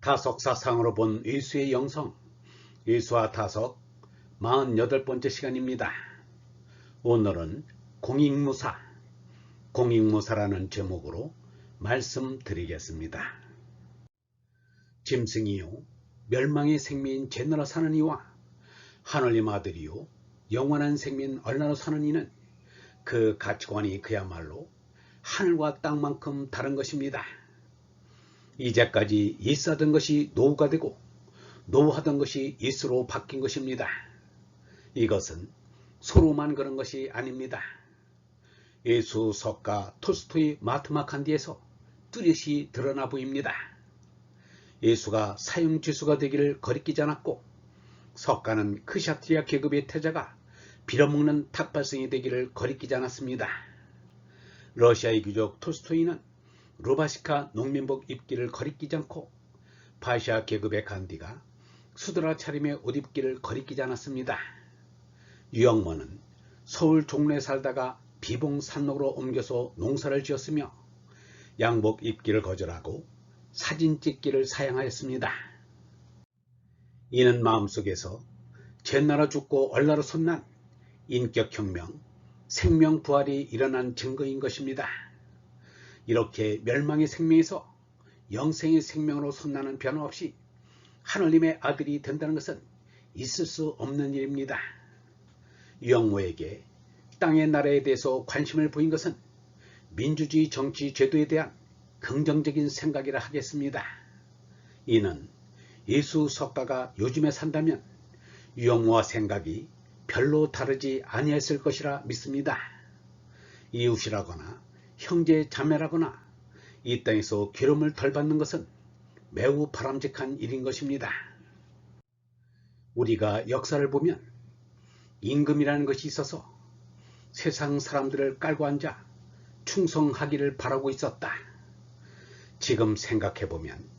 타석사상으로 본 예수의 영성, 예수와 타석 48번째 시간입니다. 오늘은 공익무사, 공익무사라는 제목으로 말씀드리겠습니다. 짐승이요 멸망의 생명인 죄너러 사는 이와 하늘님 아들이요 영원한 생명인 얼나로 사는 이는 그 가치관이 그야말로 하늘과 땅만큼 다른 것입니다. 이제까지 예스하던 것이 노후가 되고 노후하던 것이 예스로 바뀐 것입니다. 이것은 소로만 그런 것이 아닙니다. 예수 석가 톨스토이 마트마칸디에서 뚜렷이 드러나 보입니다. 예수가 사형지수가 되기를 거리끼지 않았고 석가는 크샤트리아 계급의 태자가 빌어먹는 탁발성이 되기를 거리끼지 않았습니다. 러시아의 귀족 톨스토이는 루바시카 농민복 입기를 거리끼지 않고 파시아 계급의 간디가 수드라 차림의 옷 입기를 거리끼지 않았습니다. 유영모는 서울 종로에 살다가 비봉산록으로 옮겨서 농사를 지었으며 양복 입기를 거절하고 사진 찍기를 사양하였습니다. 이는 마음속에서 죄나라 죽고 얼나로 솟난 인격혁명, 생명부활이 일어난 증거인 것입니다. 이렇게 멸망의 생명에서 영생의 생명으로 솟나는 변화 없이 하느님의 아들이 된다는 것은 있을 수 없는 일입니다. 유영모에게 땅의 나라에 대해서 관심을 보인 것은 민주주의 정치 제도에 대한 긍정적인 생각이라 하겠습니다. 이는 예수 석가가 요즘에 산다면 유영모와 생각이 별로 다르지 아니했을 것이라 믿습니다. 이웃이라거나 형제 자매라거나 이 땅에서 괴로움을 덜 받는 것은 매우 바람직한 일인 것입니다. 우리가 역사를 보면 임금이라는 것이 있어서 세상 사람들을 깔고 앉아 충성하기를 바라고 있었다. 지금 생각해보면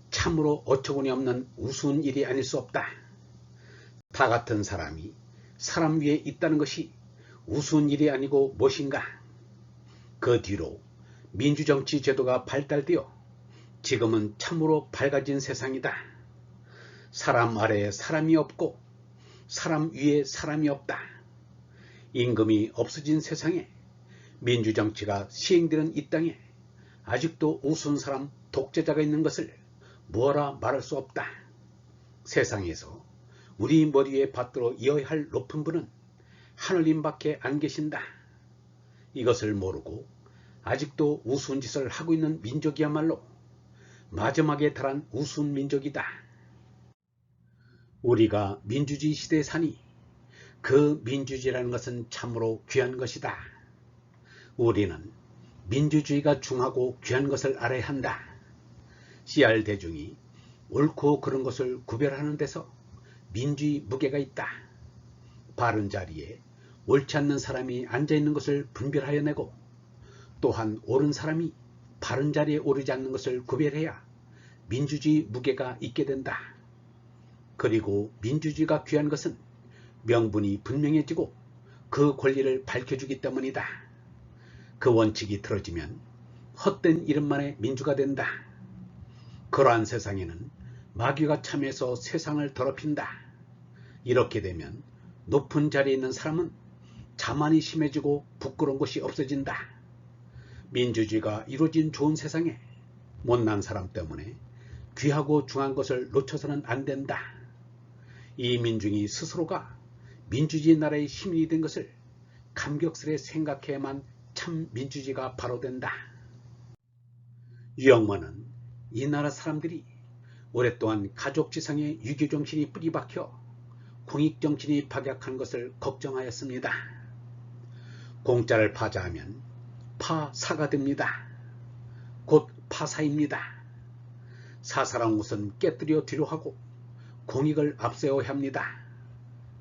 참으로 어처구니 없는 우스운 일이 아닐 수 없다. 다 같은 사람이 사람 위에 있다는 것이 우스운 일이 아니고 무엇인가? 그 뒤로 민주정치 제도가 발달되어 지금은 참으로 밝아진 세상이다. 사람 아래에 사람이 없고 사람 위에 사람이 없다. 임금이 없어진 세상에 민주정치가 시행되는 이 땅에 아직도 우스운 사람 독재자가 있는 것을 뭐라 말할 수 없다. 세상에서 우리 머리 위에 받들어 이어야 할 높은 분은 하느님밖에 안 계신다. 이것을 모르고 아직도 우스운 짓을 하고 있는 민족이야말로 마지막에 달한 우스운 민족이다. 우리가 민주주의 시대에 사니 그 민주주의라는 것은 참으로 귀한 것이다. 우리는 민주주의가 중하고 귀한 것을 알아야 한다. 씨알 대중이 옳고 그른 것을 구별하는 데서 민주의 무게가 있다. 바른 자리에 옳지 않는 사람이 앉아있는 것을 분별하여 내고 또한 옳은 사람이 바른 자리에 오르지 않는 것을 구별해야 민주주의 무게가 있게 된다. 그리고 민주주의가 귀한 것은 명분이 분명해지고 그 권리를 밝혀주기 때문이다. 그 원칙이 틀어지면 헛된 이름만의 민주가 된다. 그러한 세상에는 마귀가 참여해서 세상을 더럽힌다. 이렇게 되면 높은 자리에 있는 사람은 자만이 심해지고 부끄러운 것이 없어진다. 민주주의가 이루어진 좋은 세상에 못난 사람 때문에 귀하고 중한 것을 놓쳐서는 안 된다. 이 민중이 스스로가 민주주의 나라의 시민이 된 것을 감격스레 생각해야만 참 민주주의가 바로 된다. 유영모는 이 나라 사람들이 오랫동안 가족지상의 유교정신이 뿌리박혀 공익정신이 박약한 것을 걱정하였습니다. 공짜를 파자하면 파사가 됩니다. 곧 파사입니다. 사사랑 옷은 깨뜨려 뒤로 하고 공익을 앞세워야 합니다.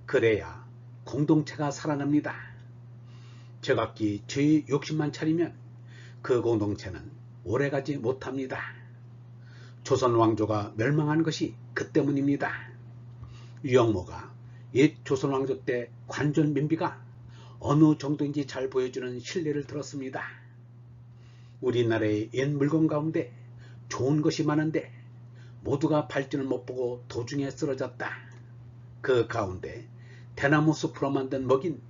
그래야 공동체가 살아납니다. 제각기 죄의 욕심만 차리면 그 공동체는 오래가지 못합니다. 조선 왕조가 멸망한 것이 그 때문입니다. 유영모가 옛 조선 왕조 때 관존 민비가 어느 정도인지 잘 보여주는 신뢰를 들었습니다. 우리나라의 옛 물건 가운데 좋은 것이 많은데 모두가 발진을 못보고 도중에 쓰러졌다. 그 가운데 대나무 숲으로 만든 먹인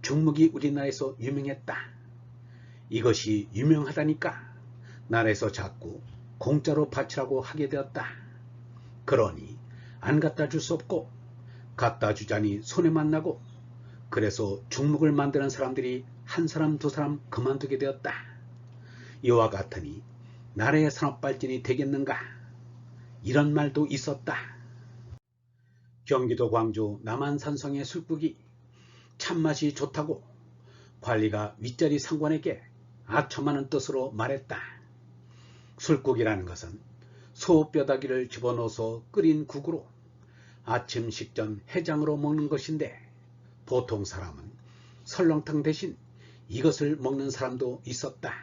중묵이 우리나라에서 유명했다. 이것이 유명하다니까 나라에서 자꾸 공짜로 바치라고 하게 되었다. 그러니 안 갖다 줄 수 없고 갖다 주자니 손해만 나고, 그래서 중묵을 만드는 사람들이 한 사람 두 사람 그만두게 되었다. 이와 같으니 나라의 산업 발전이 되겠는가? 이런 말도 있었다. 경기도 광주 남한산성의 술국이 참맛이 좋다고 관리가 윗자리 상관에게 아첨하는 뜻으로 말했다. 술국이라는 것은 소 뼈다귀를 집어넣어서 끓인 국으로 아침 식전 해장으로 먹는 것인데, 보통 사람은 설렁탕 대신 이것을 먹는 사람도 있었다.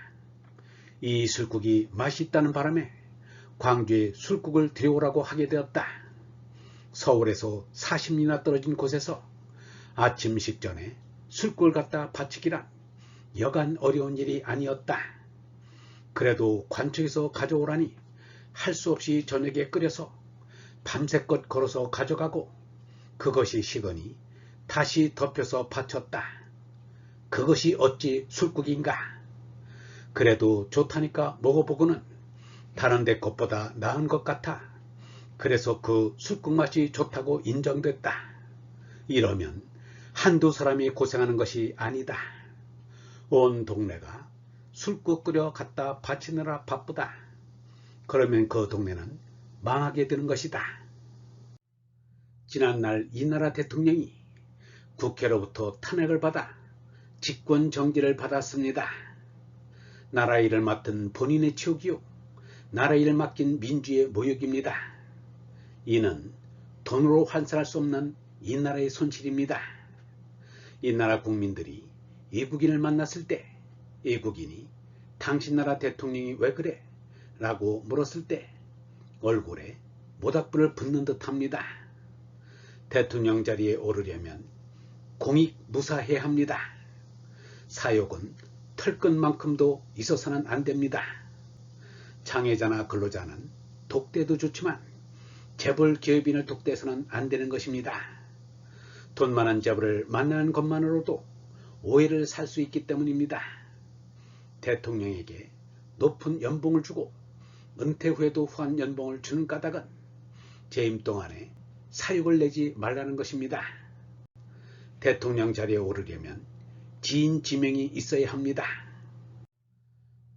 이 술국이 맛있다는 바람에 광주에 술국을 들여오라고 하게 되었다. 서울에서 40리나 떨어진 곳에서 아침 식전에 술국을 갖다 바치기란 여간 어려운 일이 아니었다. 그래도 관청에서 가져오라니 할 수 없이 저녁에 끓여서 밤새껏 걸어서 가져가고, 그것이 식으니 다시 덮여서 바쳤다. 그것이 어찌 술국인가? 그래도 좋다니까 먹어보고는 다른 데 것보다 나은 것 같아. 그래서 그 술국 맛이 좋다고 인정됐다. 이러면 한두 사람이 고생하는 것이 아니다. 온 동네가 술국 끓여 갖다 바치느라 바쁘다. 그러면 그 동네는 망하게 되는 것이다. 지난날 이 나라 대통령이 국회로부터 탄핵을 받아 직권 정지를 받았습니다. 나라 일을 맡은 본인의 치욕이요, 나라 일을 맡긴 민주의 모욕입니다. 이는 돈으로 환산할 수 없는 이 나라의 손실입니다. 이 나라 국민들이 외국인을 만났을 때 외국인이 당신 나라 대통령이 왜 그래? 라고 물었을 때 얼굴에 모닥불을 붓는 듯 합니다. 대통령 자리에 오르려면 공익무사해야 합니다. 사욕은 털끝만큼도 있어서는 안 됩니다. 장애자나 근로자는 독대도 좋지만 재벌 기업인을 독대해서는 안 되는 것입니다. 돈 많은 재벌을 만나는 것만으로도 오해를 살 수 있기 때문입니다. 대통령에게 높은 연봉을 주고 은퇴 후에도 후한 연봉을 주는 까닭은 재임 동안에 사욕을 내지 말라는 것입니다. 대통령 자리에 오르려면 지인 지명이 있어야 합니다.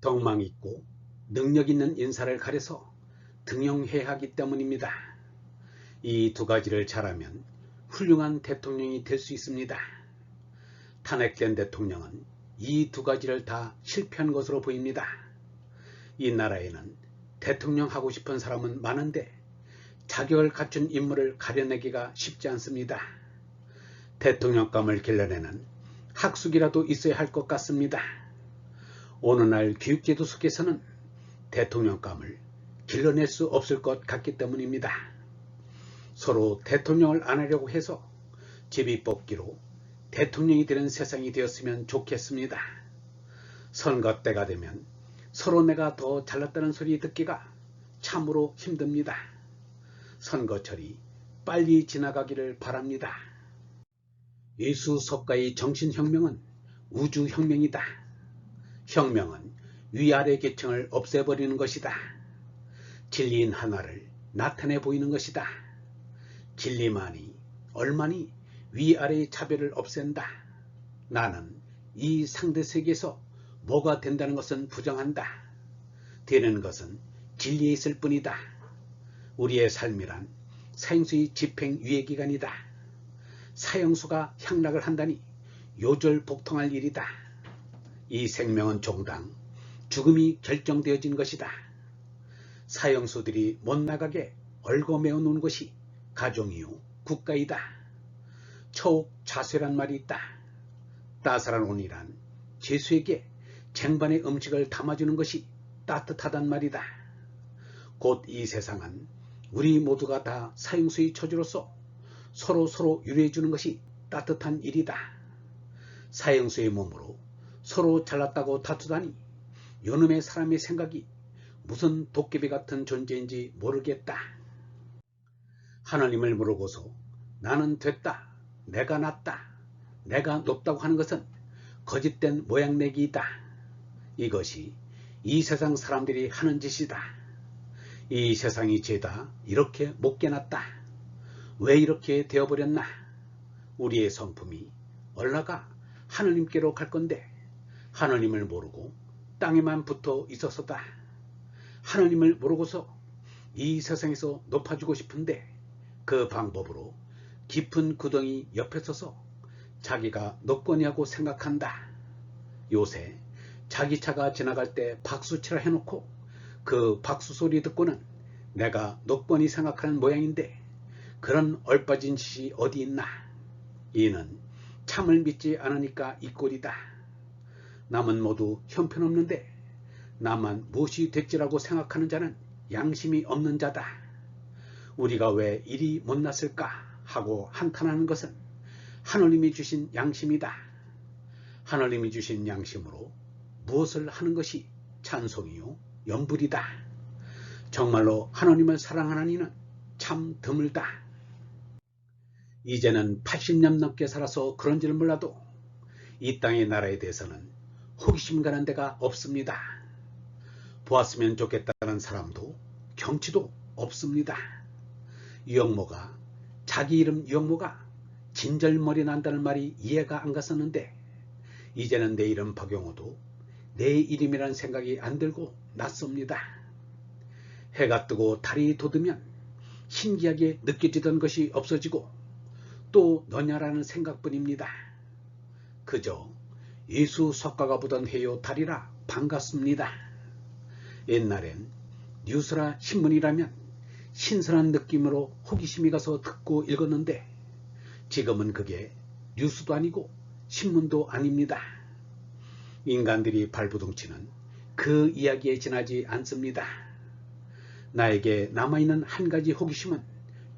덕망 있고 능력 있는 인사를 가려서 등용해야 하기 때문입니다. 이 두 가지를 잘하면 훌륭한 대통령이 될 수 있습니다. 탄핵된 대통령은 이 두 가지를 다 실패한 것으로 보입니다. 이 나라에는 대통령 하고 싶은 사람은 많은데 자격을 갖춘 인물을 가려내기가 쉽지 않습니다. 대통령감을 길러내는 학숙이라도 있어야 할 것 같습니다. 오늘날 교육제도 속에서는 대통령감을 길러낼 수 없을 것 같기 때문입니다. 서로 대통령을 안 하려고 해서 제비뽑기로 대통령이 되는 세상이 되었으면 좋겠습니다. 선거 때가 되면 서로 내가 더 잘났다는 소리 듣기가 참으로 힘듭니다. 선거철이 빨리 지나가기를 바랍니다. 예수석가의 정신혁명은 우주혁명이다. 혁명은 위아래 계층을 없애버리는 것이다. 진리인 하나를 나타내 보이는 것이다. 진리만이 얼마니 위아래의 차별을 없앤다. 나는 이 상대세계에서 뭐가 된다는 것은 부정한다. 되는 것은 진리에 있을 뿐이다. 우리의 삶이란 사형수의 집행유예기간이다. 사형수가 향락을 한다니 요절복통할 일이다. 이 생명은 종당 죽음이 결정되어진 것이다. 사형수들이 못 나가게 얽어매어 놓은 것이 가정이요 국가이다. 처옥좌쇠란 말이 있다. 따스한 온이란 죄수에게 쟁반의 음식을 담아주는 것이 따뜻하단 말이다. 곧 이 세상은 우리 모두가 다 사형수의 처지로서 서로 유래해주는 것이 따뜻한 일이다. 사형수의 몸으로 서로 잘났다고 다투다니 요놈의 사람의 생각이 무슨 도깨비 같은 존재인지 모르겠다. 하나님을 모르고서 나는 됐다, 내가 낫다, 내가 높다고 하는 것은 거짓된 모양내기이다. 이것이 이 세상 사람들이 하는 짓이다. 이 세상이 죄다 이렇게 못 깨놨다. 왜 이렇게 되어버렸나? 우리의 성품이 올라가 하나님께로 갈 건데 하나님을 모르고 땅에만 붙어 있어서다. 하나님을 모르고서 이 세상에서 높아지고 싶은데 그 방법으로 깊은 구덩이 옆에 서서 자기가 높거니하고 생각한다. 요새 자기 차가 지나갈 때 박수치라 해놓고 그 박수 소리 듣고는 내가 높거니 생각하는 모양인데 그런 얼빠진 짓이 어디 있나? 이는 참을 믿지 않으니까 이 꼴이다. 남은 모두 형편없는데 나만 무엇이 됐지라고 생각하는 자는 양심이 없는 자다. 우리가 왜 이리 못났을까 하고 한탄하는 것은 하느님이 주신 양심이다. 하느님이 주신 양심으로 무엇을 하는 것이 찬송이요 연불이다. 정말로 하느님을 사랑하는 이는 참 드물다. 이제는 80년 넘게 살아서 그런지는 몰라도 이 땅의 나라에 대해서는 호기심 가는 데가 없습니다. 보았으면 좋겠다는 사람도 경치도 없습니다. 유영모가 자기 이름 유영모가 진절머리 난다는 말이 이해가 안 갔었는데 이제는 내 이름 박용호도 내 이름이라는 생각이 안 들고 낯섭니다. 해가 뜨고 달이 돋으면 신기하게 느껴지던 것이 없어지고 또 너냐라는 생각뿐입니다. 그저 예수 석가가 보던 해요 달이라 반갑습니다. 옛날엔 뉴스라 신문이라면 신선한 느낌으로 호기심이 가서 듣고 읽었는데 지금은 그게 뉴스도 아니고 신문도 아닙니다. 인간들이 발부둥치는 그 이야기에 지나지 않습니다. 나에게 남아있는 한 가지 호기심은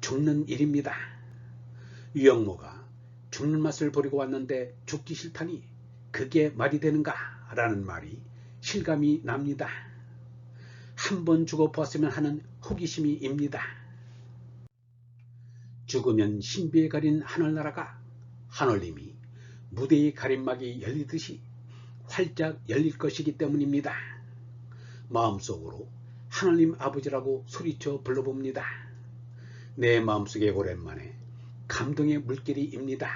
죽는 일입니다. 유영모가 죽는 맛을 보리고 왔는데 죽기 싫다니 그게 말이 되는가? 라는 말이 실감이 납니다. 한 번 죽어보았으면 하는 호기심이입니다. 죽으면 신비에 가린 하늘나라가 하늘님이 무대의 가림막이 열리듯이 활짝 열릴 것이기 때문입니다. 마음속으로 하나님 아버지라고 소리쳐 불러봅니다. 내 마음속에 오랜만에 감동의 물결이입니다.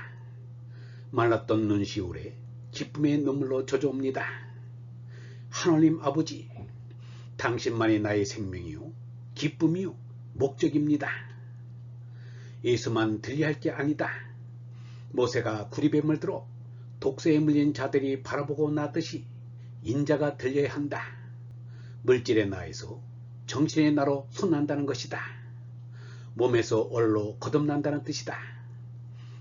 말랐던 눈시울에 기쁨의 눈물로 젖어옵니다. 하나님 아버지, 당신만이 나의 생명이요 기쁨이요 목적입니다. 예수만 들려야 할 게 아니다. 모세가 구립에 물들어 독소에 물린 자들이 바라보고 나듯이 인자가 들려야 한다. 물질의 나에서 정신의 나로 솟는다는 것이다. 몸에서 얼로 거듭난다는 뜻이다.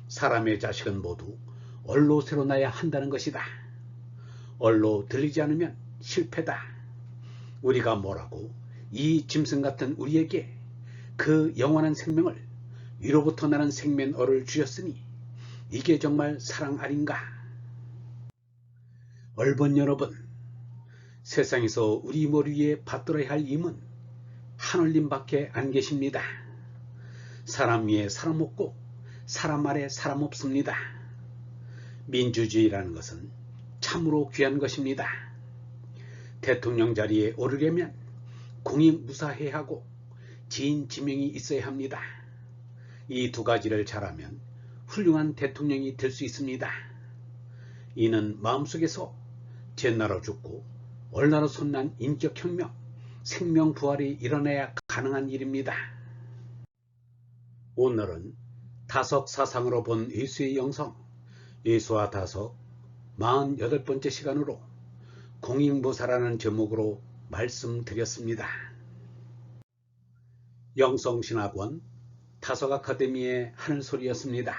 사람의 자식은 모두 얼로 새로 나야 한다는 것이다. 얼로 들리지 않으면 실패다. 우리가 뭐라고 이 짐승 같은 우리에게 그 영원한 생명을 위로부터 나는 생면얼을 주셨으니 이게 정말 사랑 아닌가? 얼번 여러분, 세상에서 우리 머리 위에 받들어야 할 임은 하늘님밖에 안 계십니다. 사람 위에 사람 없고 사람 아래 사람 없습니다. 민주주의라는 것은 참으로 귀한 것입니다. 대통령 자리에 오르려면 공익무사해야 하고 지인 지명이 있어야 합니다. 이 두 가지를 잘하면 훌륭한 대통령이 될 수 있습니다. 이는 마음속에서 제나라 죽고 얼나라 솟난 인격혁명, 생명부활이 일어나야 가능한 일입니다. 오늘은 다석 사상으로 본 예수의 영성, 예수와 다석 48번째 시간으로 공익무사라는 제목으로 말씀드렸습니다. 영성신학원 다석 아카데미의 하늘소리였습니다.